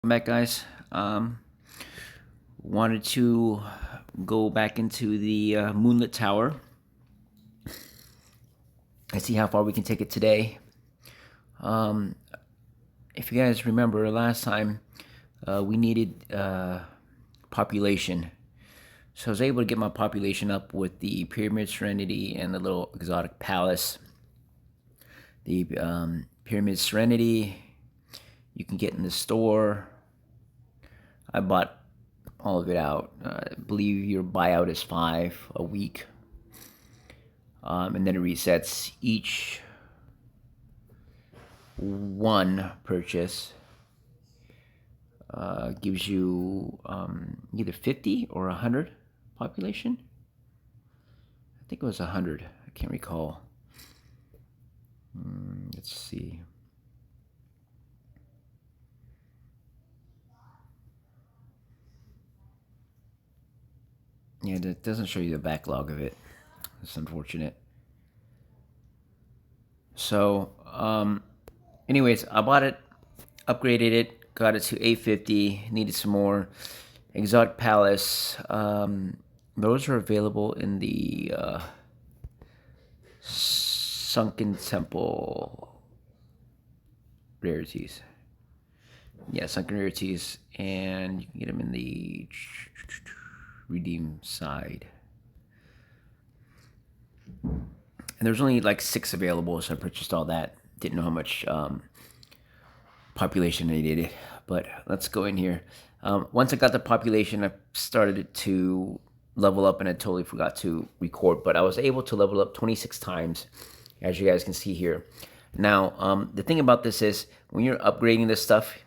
Welcome back, guys. Wanted to go back into the Moonlit Tower and see how far we can take it today. Um, if you guys remember last time, we needed population. So I was able to get my population up with the Pyramid Serenity and the little exotic palace. The Pyramid Serenity you can get in the store. I bought all of it out. I believe your buyout is 5 a week. And then it resets each one purchase. Gives you either 50 or 100 population. I think it was 100. I can't recall. Let's see. Yeah, it doesn't show you the backlog of it. It's unfortunate. So, anyways, I bought it, upgraded it, got it to 850. Needed some more. Exotic Palace. Those are available in the Sunken Temple rarities. Yeah, Sunken rarities, and you can get them in the redeem side. And there's only like 6 available, so I purchased all that. Didn't know how much population I needed, but let's go in here. Once I got the population, I started to level up, and I totally forgot to record, but I was able to level up 26 times, as you guys can see here. Now, the thing about this is, when you're upgrading this stuff,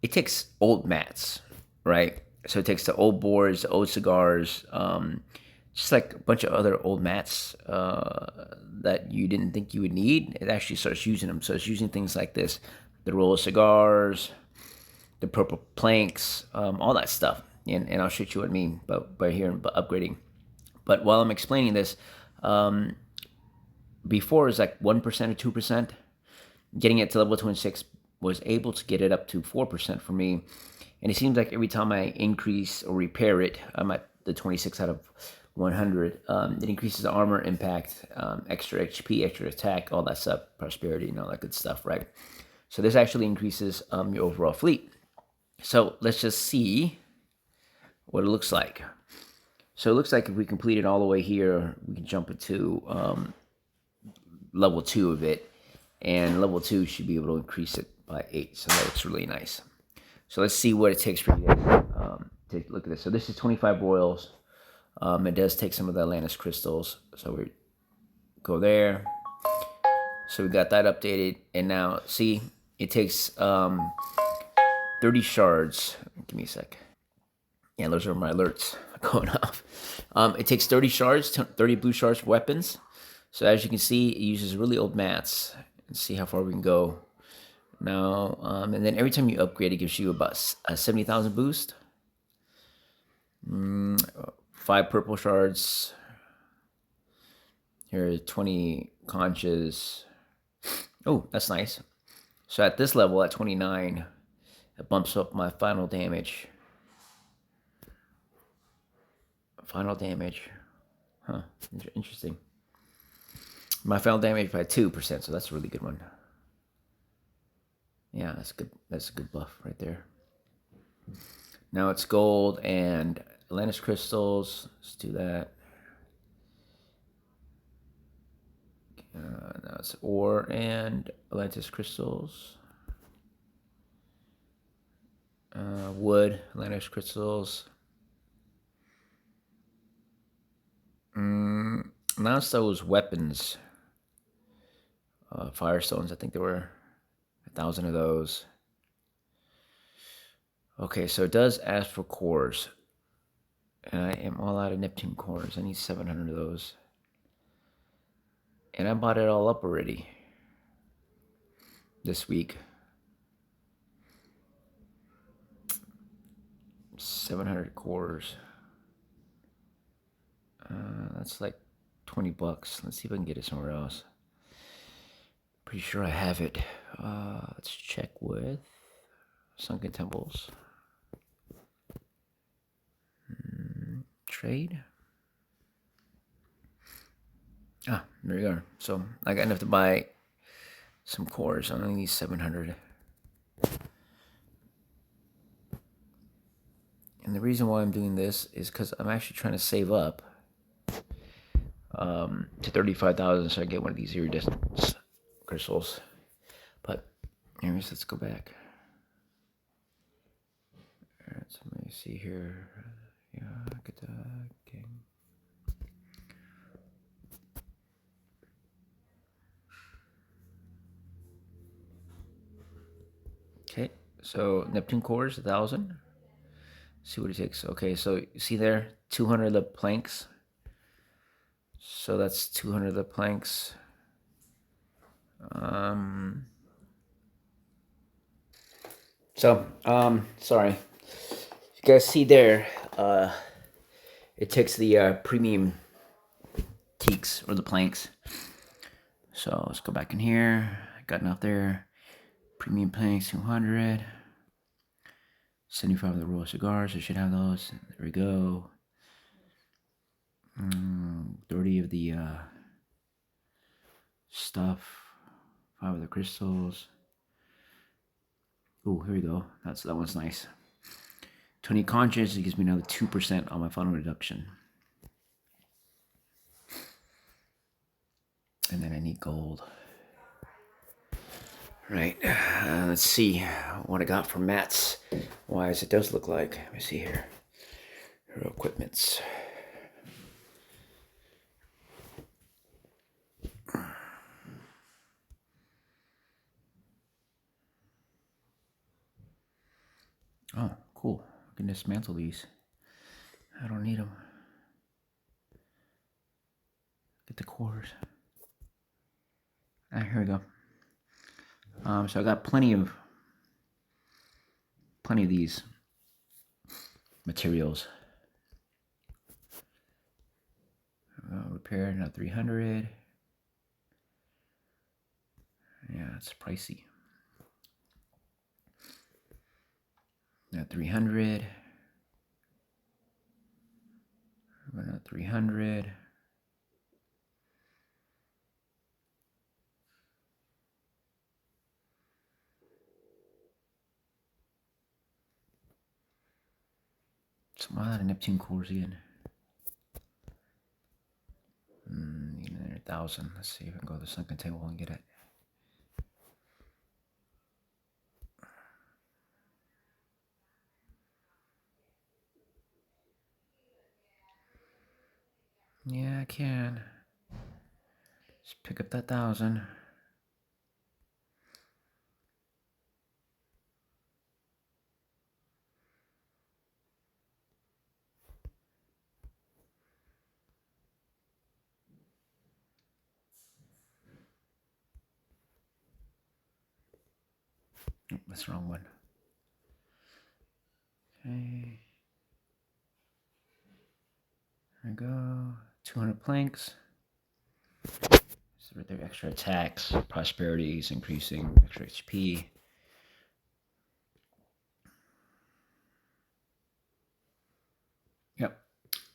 it takes old mats, right? So it takes the old boards, the old cigars, just like a bunch of other old mats that you didn't think you would need. It actually starts using them. So it's using things like this, the roll of cigars, the purple planks, all that stuff. And I'll show you what I mean by here upgrading. But while I'm explaining this, before it was like 1% or 2%. Getting it to level 26 was able to get it up to 4% for me. And it seems like every time I increase or repair it, I'm at the 26 out of 100. It increases the armor, impact, extra HP, extra attack, all that stuff, prosperity, and all that good stuff, right? So this actually increases your overall fleet. So let's just see what it looks like. So it looks like if we complete it all the way here, we can jump into level 2 of it. And level 2 should be able to increase it by 8. So that looks really nice. So let's see what it takes for you to take a look at this. So this is 25 royals. It does take some of the Atlantis crystals. So we go there. So we got that updated. And now, see, it takes 30 shards. Give me a sec. Yeah, those are my alerts going off. It takes 30 shards, 30 blue shards for weapons. So as you can see, it uses really old mats. Let's see how far we can go. Now, and then every time you upgrade, it gives you about a 70,000 boost. 5 purple shards. Here are 20 conches. Oh, that's nice. So at this level, at 29, it bumps up my final damage. Final damage. Huh, interesting. My final damage by 2%, so that's a really good one. Yeah, that's good. That's a good buff right there. Now it's gold and Atlantis crystals. Let's do that. Now it's ore and Atlantis crystals. Wood, Atlantis crystals. Now it's those weapons. Firestones, I think there were 1,000 of those. Okay, so it does ask for cores. And I am all out of Neptune cores. I need 700 of those. And I bought it all up already this week. 700 cores. That's like 20 bucks. Let's see if I can get it somewhere else. Pretty sure I have it. Let's check with Sunken temples. Trade. Ah, there you go. So I got enough to buy some cores. I only need 700. And the reason why I'm doing this is because I'm actually trying to save up to 35,000 so I get one of these iridescent crystals. But anyways, let's go back. Alright, so let me see here. Yeah, get the game. Okay, so Neptune cores 1,000. See what it takes. Okay, so you see there, 200 of the planks. So that's 200 of the planks. Sorry. You guys see there, it takes the premium teaks or the planks. So let's go back in here. Got enough there. Premium planks, 200. 75 of the royal cigars. I should have those. There we go. 30 of the stuff. 5 of the crystals. Oh, here we go. That one's nice. 20 conscience. It gives me another 2% on my final reduction. And then I need gold. Right. Let's see what I got for mats. Wise it does look like. Let me see here. Hero equipments. Oh, cool. I can dismantle these. I don't need them. Get the cores. Ah, here we go. So I got plenty of these materials. Repair, now 300. Yeah, it's pricey. Now 300. Now 300. Some out of Neptune cores again. Need another 1,000. Let's see if I can go to the sunken table and get it. Yeah, I can. Just pick up that 1,000. Oh, that's the wrong one. Okay. There we go. 200 planks. So their extra attacks, prosperity is increasing, extra HP. Yep.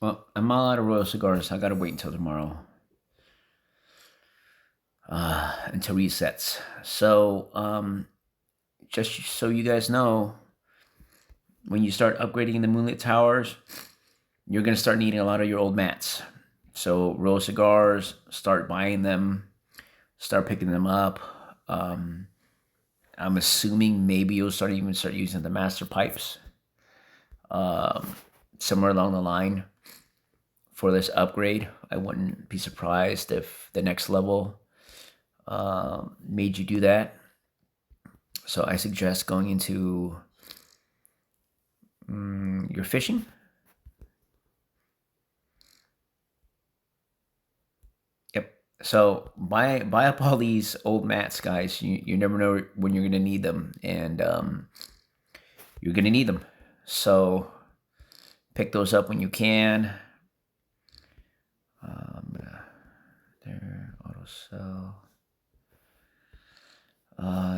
Well, I'm all out of royal cigars. I gotta wait until tomorrow. Until resets. So, just so you guys know, when you start upgrading the Moonlit Towers, you're gonna start needing a lot of your old mats. So royal cigars, start buying them, start picking them up. I'm assuming maybe you'll start using the master pipes. Somewhere along the line for this upgrade. I wouldn't be surprised if the next level made you do that. So I suggest going into your fishing. Yep. So buy up all these old mats, guys. You never know when you're gonna need them, and you're gonna need them. So pick those up when you can. There, auto sell.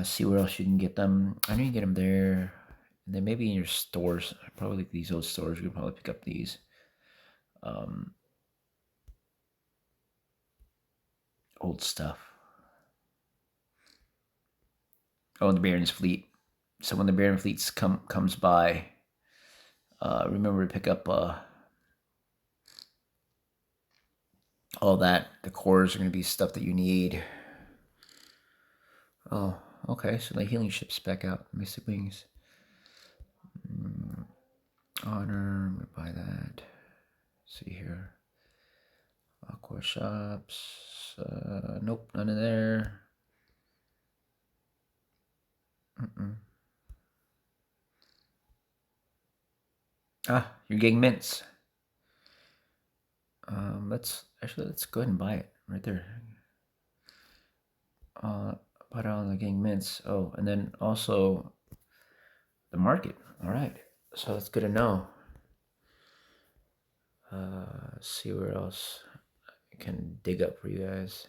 See where else you can get them. I know you can get them there. And then maybe in your stores, probably like these old stores, you could probably pick up these. Old stuff. Oh, the Baron's fleet. So when the Baron fleets comes by, remember to pick up all that. The cores are going to be stuff that you need. Oh, okay. So the healing ship's back out. Mystic Wings. Honor. I'm going to buy that. Let's see here. Aqua shops. Nope, none in there. Ah, you're getting mints. Let's go ahead and buy it right there. Put on the getting mints. Oh, and then also the market. All right, so that's good to know. See where else I can dig up for you guys.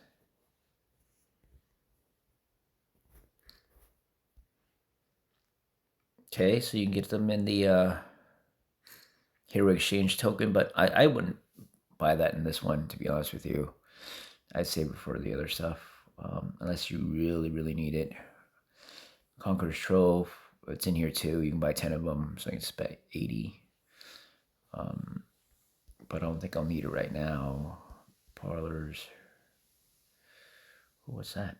Okay, so you can get them in the Hero Exchange token, but I wouldn't buy that in this one, to be honest with you. I'd save it for the other stuff, unless you really, really need it. Conqueror's Trove, it's in here too. You can buy 10 of them, so I can spend 80. But I don't think I'll need it right now. Parlors. What's that?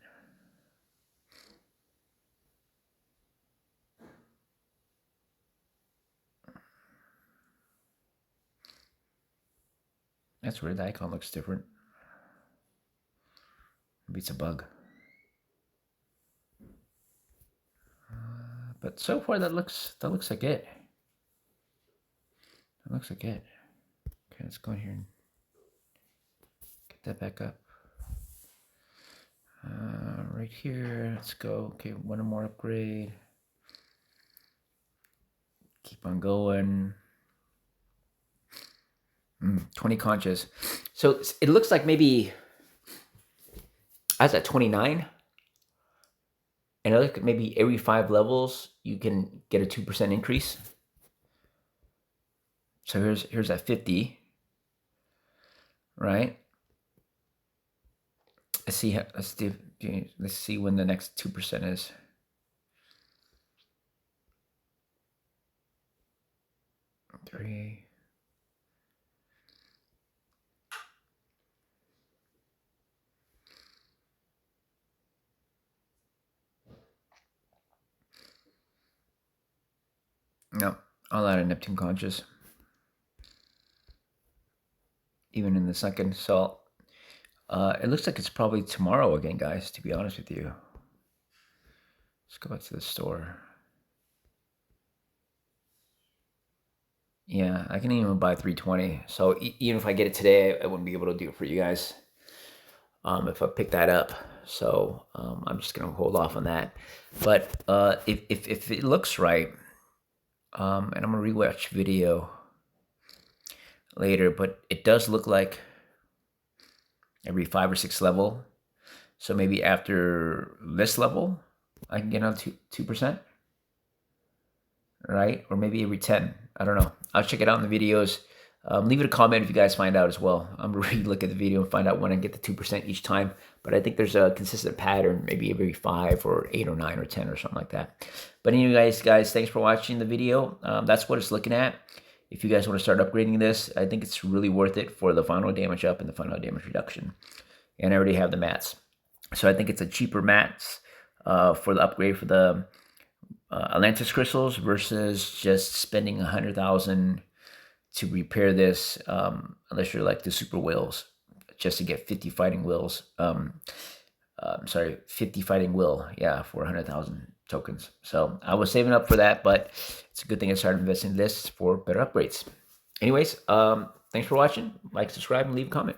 That's weird. The icon looks different. Maybe it's a bug. But so far that looks like it. That looks like it. Okay, let's go in here and get that back up. Right here, let's go. Okay, one more upgrade. Keep on going. 20 conches. So it looks like maybe I was at 29. And I look at maybe every 5 levels, you can get a 2% increase. So here's at 50, right? Let's see when the next 2% is. Three. No, I'll add a Neptune conscious. Even in the second. So it looks like it's probably tomorrow again, guys, to be honest with you. Let's go back to the store. Yeah, I can even buy 320. So even if I get it today, I wouldn't be able to do it for you guys if I pick that up. So I'm just going to hold off on that. But if it looks right, and I'm going to rewatch video later, but it does look like every 5 or 6 level. So maybe after this level, I can get on 2%, right? Or maybe every 10. I don't know. I'll check it out in the videos. Leave it a comment if you guys find out as well. I'm going to re-look at the video and find out when I get the 2% each time. But I think there's a consistent pattern, maybe every 5 or 8 or 9 or 10 or something like that. But anyway, guys, thanks for watching the video. That's what it's looking at. If you guys want to start upgrading this, I think it's really worth it for the final damage up and the final damage reduction. And I already have the mats. So I think it's a cheaper mats for the upgrade for the Atlantis crystals versus just spending 100,000 to repair this, unless you're like the super whales, just to get 50 fighting whales. 50 fighting will, yeah, for 100,000 tokens. So I was saving up for that, but it's a good thing I started investing in this for better upgrades. Anyways, thanks for watching. Like, subscribe, and leave a comment.